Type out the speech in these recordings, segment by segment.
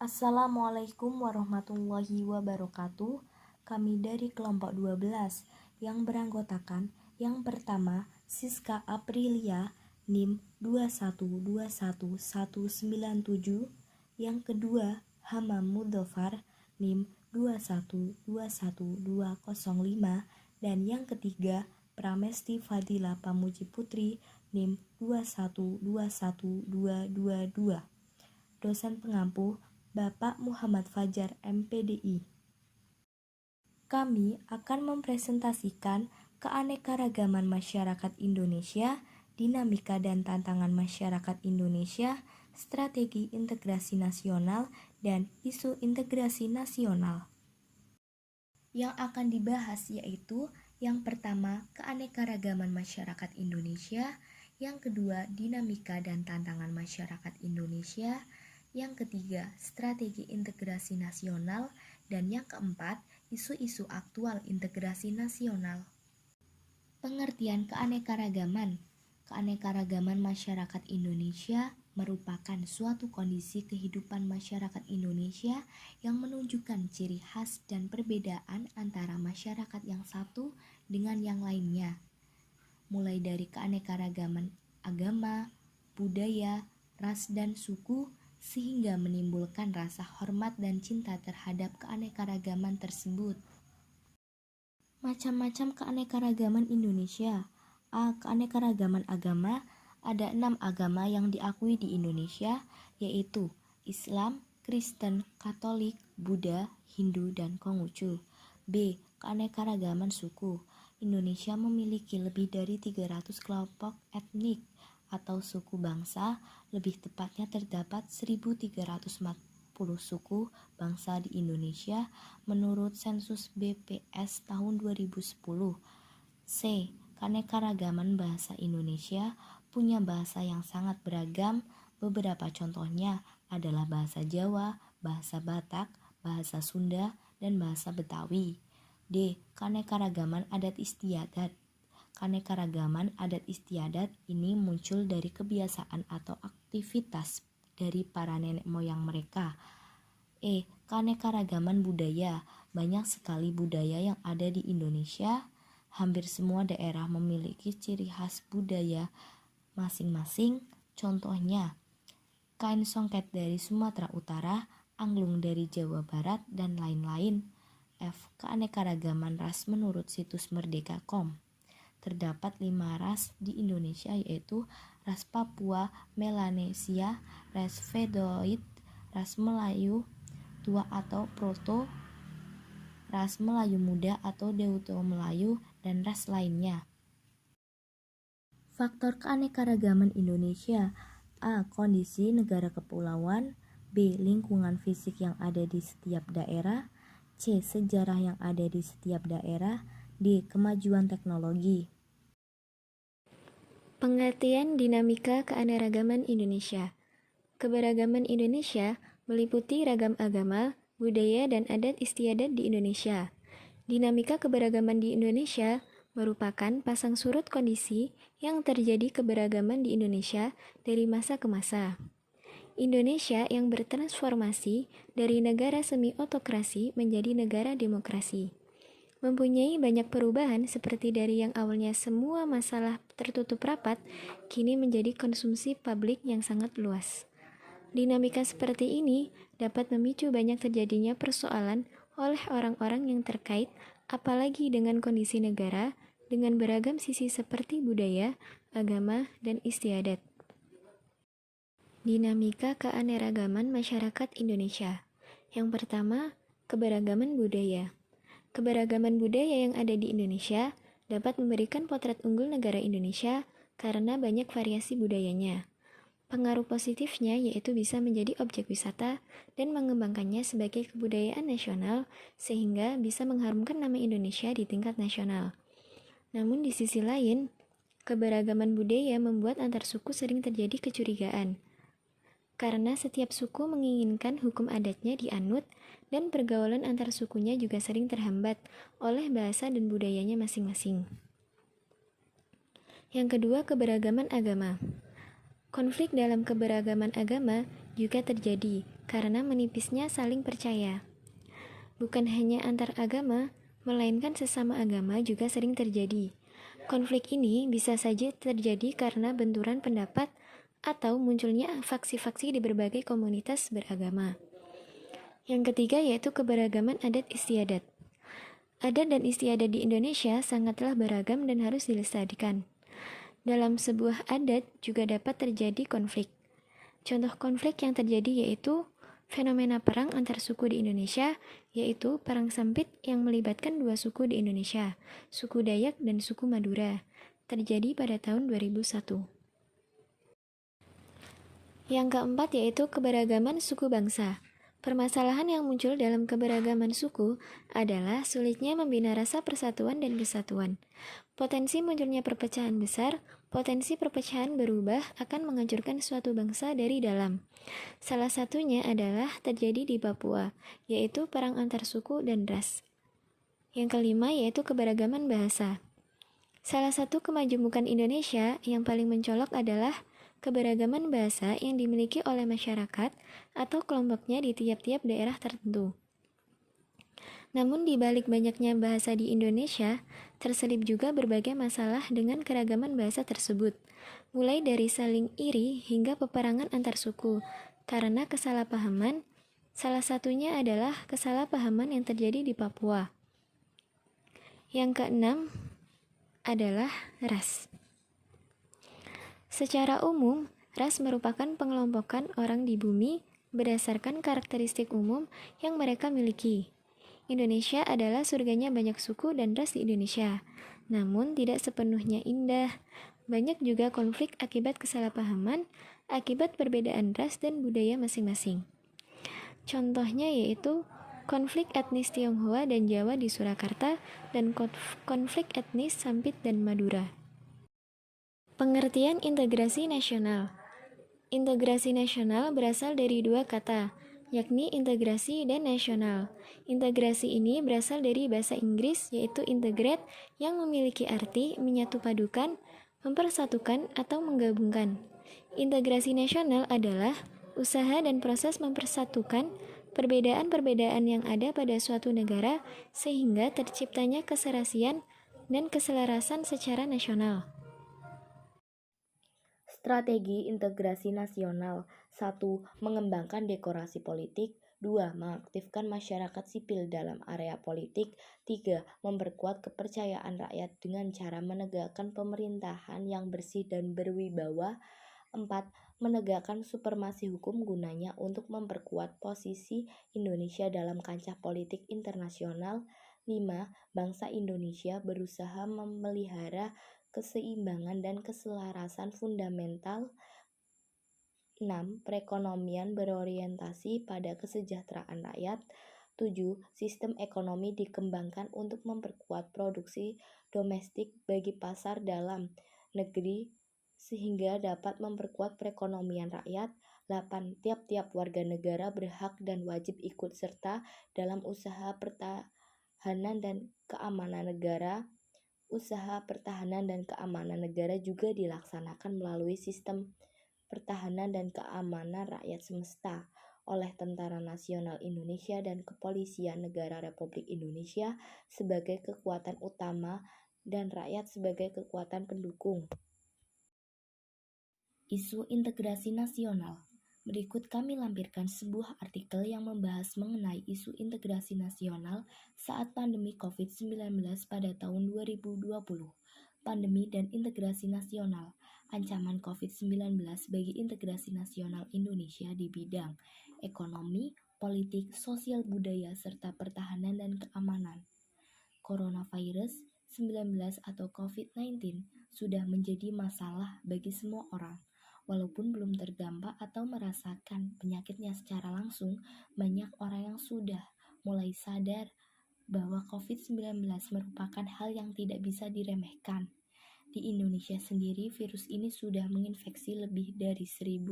Assalamualaikum warahmatullahi wabarakatuh. Kami dari kelompok 12 yang beranggotakan yang pertama Siska Aprilia NIM 2121197, yang kedua Hamam Mudofar NIM 2121205, dan yang ketiga Pramesti Fadila Pamuji Putri NIM 2121222. Dosen pengampu Bapak Muhammad Fajar MPDI. Kami akan mempresentasikan keanekaragaman masyarakat Indonesia, dinamika dan tantangan masyarakat Indonesia, strategi integrasi nasional, dan isu integrasi nasional. Yang akan dibahas yaitu yang pertama, keanekaragaman masyarakat Indonesia, yang kedua, dinamika dan tantangan masyarakat Indonesia, yang ketiga, strategi integrasi nasional, dan yang keempat, isu-isu aktual integrasi nasional. Pengertian keanekaragaman. Keanekaragaman masyarakat Indonesia merupakan suatu kondisi kehidupan masyarakat Indonesia yang menunjukkan ciri khas dan perbedaan antara masyarakat yang satu dengan yang lainnya, mulai dari keanekaragaman agama, budaya, ras, dan suku, sehingga menimbulkan rasa hormat dan cinta terhadap keanekaragaman tersebut. Macam-macam keanekaragaman Indonesia. A. Keanekaragaman agama. Ada 6 agama yang diakui di Indonesia, yaitu Islam, Kristen, Katolik, Buddha, Hindu, dan Konghucu. B. Keanekaragaman suku. Indonesia memiliki lebih dari 300 kelompok etnik atau suku bangsa, lebih tepatnya terdapat 1.340 suku bangsa di Indonesia menurut sensus BPS tahun 2010. C. Keanekaragaman bahasa. Indonesia punya bahasa yang sangat beragam, beberapa contohnya adalah bahasa Jawa, bahasa Batak, bahasa Sunda, dan bahasa Betawi. D. Keanekaragaman adat istiadat. Keanekaragaman adat istiadat ini muncul dari kebiasaan atau aktivitas dari para nenek moyang mereka. E. Keanekaragaman budaya. Banyak sekali budaya yang ada di Indonesia. Hampir semua daerah memiliki ciri khas budaya masing-masing. Contohnya, kain songket dari Sumatera Utara, angklung dari Jawa Barat, dan lain-lain. F. Keanekaragaman ras menurut situs merdeka.com. Terdapat 5 ras di Indonesia, yaitu ras Papua, Melanesia, ras Vedoid, ras Melayu tua atau Proto, ras Melayu muda atau Deuto Melayu, dan ras lainnya. Faktor keanekaragaman Indonesia. A. Kondisi negara kepulauan. B. Lingkungan fisik yang ada di setiap daerah. C. Sejarah yang ada di setiap daerah. D. Kemajuan teknologi. Pengertian dinamika keanekaragaman Indonesia. Keberagaman Indonesia meliputi ragam agama, budaya, dan adat istiadat di Indonesia. Dinamika keberagaman di Indonesia merupakan pasang surut kondisi yang terjadi keberagaman di Indonesia dari masa ke masa. Indonesia yang bertransformasi dari negara semi-otokrasi menjadi negara demokrasi. Mempunyai banyak perubahan seperti dari yang awalnya semua masalah tertutup rapat, kini menjadi konsumsi publik yang sangat luas. Dinamika seperti ini dapat memicu banyak terjadinya persoalan oleh orang-orang yang terkait, apalagi dengan kondisi negara dengan beragam sisi seperti budaya, agama, dan istiadat. Dinamika keanekaragaman masyarakat Indonesia. Yang pertama, keberagaman budaya. Keberagaman budaya yang ada di Indonesia dapat memberikan potret unggul negara Indonesia karena banyak variasi budayanya. Pengaruh positifnya yaitu bisa menjadi objek wisata dan mengembangkannya sebagai kebudayaan nasional sehingga bisa mengharumkan nama Indonesia di tingkat nasional. Namun di sisi lain, keberagaman budaya membuat antar suku sering terjadi kecurigaan. Karena setiap suku menginginkan hukum adatnya dianut dan pergaulan antar sukunya juga sering terhambat oleh bahasa dan budayanya masing-masing. Yang kedua, keberagaman agama. Konflik dalam keberagaman agama juga terjadi karena menipisnya saling percaya. Bukan hanya antar agama, melainkan sesama agama juga sering terjadi. Konflik ini bisa saja terjadi karena benturan pendapat atau munculnya faksi-faksi di berbagai komunitas beragama. Yang ketiga yaitu keberagaman adat istiadat. Adat dan istiadat di Indonesia sangatlah beragam dan harus dilestarikan. Dalam sebuah adat juga dapat terjadi konflik. Contoh konflik yang terjadi yaitu fenomena perang antar suku di Indonesia, yaitu Perang Sampit yang melibatkan dua suku di Indonesia, suku Dayak dan suku Madura, terjadi pada tahun 2001. Yang keempat yaitu keberagaman suku bangsa. Permasalahan yang muncul dalam keberagaman suku adalah sulitnya membina rasa persatuan dan kesatuan. Potensi munculnya perpecahan besar, potensi perpecahan berubah akan menghancurkan suatu bangsa dari dalam. Salah satunya adalah terjadi di Papua, yaitu perang antar suku dan ras. Yang kelima yaitu keberagaman bahasa. Salah satu kemajemukan Indonesia yang paling mencolok adalah keberagaman bahasa yang dimiliki oleh masyarakat atau kelompoknya di tiap-tiap daerah tertentu. Namun di balik banyaknya bahasa di Indonesia, terselip juga berbagai masalah dengan keragaman bahasa tersebut, mulai dari saling iri hingga peperangan antar suku, karena kesalahpahaman, salah satunya adalah kesalahpahaman yang terjadi di Papua. Yang keenam adalah ras. Secara umum, ras merupakan pengelompokan orang di bumi berdasarkan karakteristik umum yang mereka miliki. Indonesia adalah surganya banyak suku dan ras di Indonesia, namun tidak sepenuhnya indah. Banyak juga konflik akibat kesalahpahaman, akibat perbedaan ras dan budaya masing-masing. Contohnya yaitu konflik etnis Tionghoa dan Jawa di Surakarta dan konflik etnis Sampit dan Madura. Pengertian integrasi nasional. Integrasi nasional berasal dari dua kata, yakni integrasi dan nasional. Integrasi ini berasal dari bahasa Inggris yaitu integrate yang memiliki arti menyatu padukan, mempersatukan atau menggabungkan. Integrasi nasional adalah usaha dan proses mempersatukan perbedaan-perbedaan yang ada pada suatu negara sehingga terciptanya keserasian dan keselarasan secara nasional. Strategi integrasi nasional. 1. Mengembangkan dekorasi politik. 2. Mengaktifkan masyarakat sipil dalam area politik. 3. Memperkuat kepercayaan rakyat dengan cara menegakkan pemerintahan yang bersih dan berwibawa. 4. Menegakkan supremasi hukum gunanya untuk memperkuat posisi Indonesia dalam kancah politik internasional. 5. Bangsa Indonesia berusaha memelihara keseimbangan dan keselarasan fundamental. 6. Perekonomian berorientasi pada kesejahteraan rakyat. 7. Sistem ekonomi dikembangkan untuk memperkuat produksi domestik bagi pasar dalam negeri sehingga dapat memperkuat perekonomian rakyat. 8. Tiap-tiap warga negara berhak dan wajib ikut serta dalam usaha pertahanan dan keamanan negara. Usaha pertahanan dan keamanan negara juga dilaksanakan melalui sistem pertahanan dan keamanan rakyat semesta oleh Tentara Nasional Indonesia dan Kepolisian Negara Republik Indonesia sebagai kekuatan utama dan rakyat sebagai kekuatan pendukung. Isu integrasi nasional. Berikut kami lampirkan sebuah artikel yang membahas mengenai isu integrasi nasional saat pandemi COVID-19 pada tahun 2020. Pandemi dan integrasi nasional. Ancaman COVID-19 bagi integrasi nasional Indonesia di bidang ekonomi, politik, sosial budaya, serta pertahanan dan keamanan. Coronavirus 19 atau COVID-19 sudah menjadi masalah bagi semua orang. Walaupun belum terdampak atau merasakan penyakitnya secara langsung, banyak orang yang sudah mulai sadar bahwa COVID-19 merupakan hal yang tidak bisa diremehkan. Di Indonesia sendiri, virus ini sudah menginfeksi lebih dari 1.000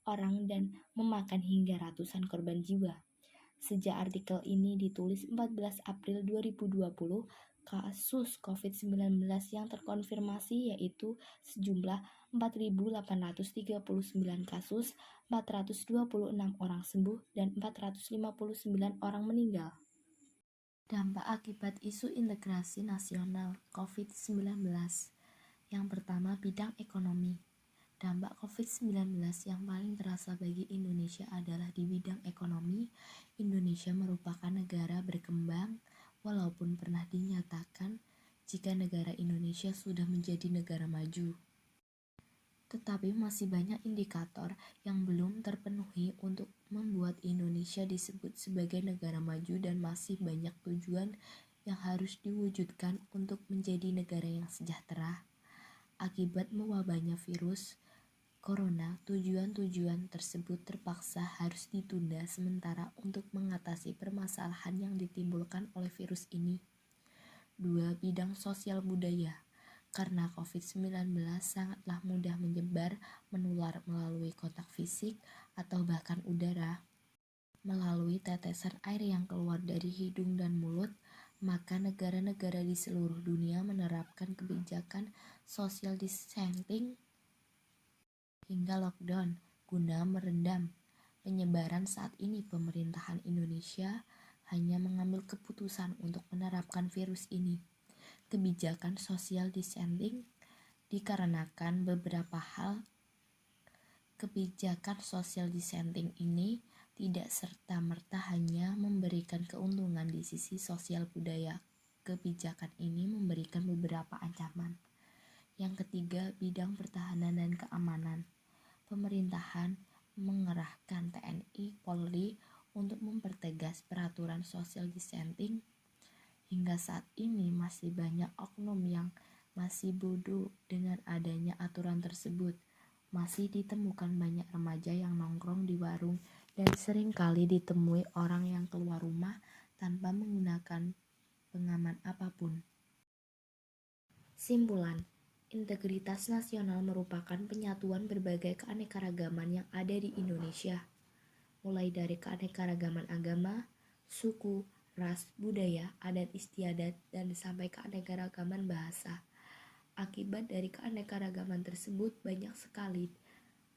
orang dan memakan hingga ratusan korban jiwa. Sejak artikel ini ditulis 14 April 2020, kasus COVID-19 yang terkonfirmasi yaitu sejumlah 4.839 kasus, 426 orang sembuh, dan 459 orang meninggal. Dampak akibat isu integrasi nasional COVID-19. Yang pertama, bidang ekonomi. Dampak COVID-19 yang paling terasa bagi Indonesia adalah di bidang ekonomi. Indonesia merupakan negara berkembang, walaupun pernah dinyatakan jika negara Indonesia sudah menjadi negara maju. Tetapi masih banyak indikator yang belum terpenuhi untuk membuat Indonesia disebut sebagai negara maju dan masih banyak tujuan yang harus diwujudkan untuk menjadi negara yang sejahtera. Akibat mewabahnya virus Corona, tujuan-tujuan tersebut terpaksa harus ditunda sementara untuk mengatasi permasalahan yang ditimbulkan oleh virus ini. 2. Bidang sosial budaya. Karena COVID-19 sangatlah mudah menyebar, menular melalui kontak fisik atau bahkan udara, melalui tetesan air yang keluar dari hidung dan mulut, maka negara-negara di seluruh dunia menerapkan kebijakan social distancing hingga lockdown guna meredam penyebaran. Saat ini pemerintahan Indonesia hanya mengambil keputusan untuk menerapkan virus ini. Kebijakan social distancing dikarenakan beberapa hal. Kebijakan social distancing ini tidak serta-merta hanya memberikan keuntungan di sisi sosial budaya. Kebijakan ini memberikan beberapa ancaman. Yang ketiga, bidang pertahanan dan keamanan. Pemerintahan mengerahkan TNI, Polri untuk mempertegas peraturan social distancing. Hingga saat ini masih banyak oknum yang masih bodoh dengan adanya aturan tersebut. Masih ditemukan banyak remaja yang nongkrong di warung dan seringkali ditemui orang yang keluar rumah tanpa menggunakan pengaman apapun. Simpulan, integritas nasional merupakan penyatuan berbagai keanekaragaman yang ada di Indonesia, mulai dari keanekaragaman agama, suku, ras, budaya, adat istiadat, dan sampai keanekaragaman bahasa. Akibat dari keanekaragaman tersebut banyak sekali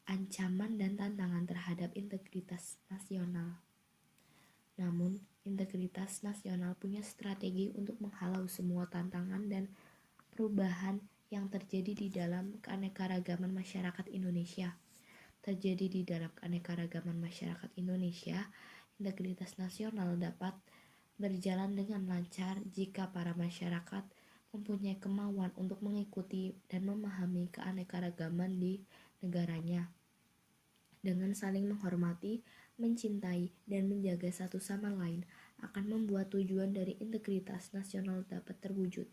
ancaman dan tantangan terhadap integritas nasional. Namun, integritas nasional punya strategi untuk menghalau semua tantangan dan perubahan yang terjadi di dalam keanekaragaman masyarakat Indonesia. Terjadi di dalam keanekaragaman masyarakat Indonesia, integritas nasional dapat berjalan dengan lancar jika para masyarakat mempunyai kemauan untuk mengikuti dan memahami keanekaragaman di negaranya, dengan saling menghormati, mencintai, dan menjaga satu sama lain akan membuat tujuan dari integritas nasional dapat terwujud.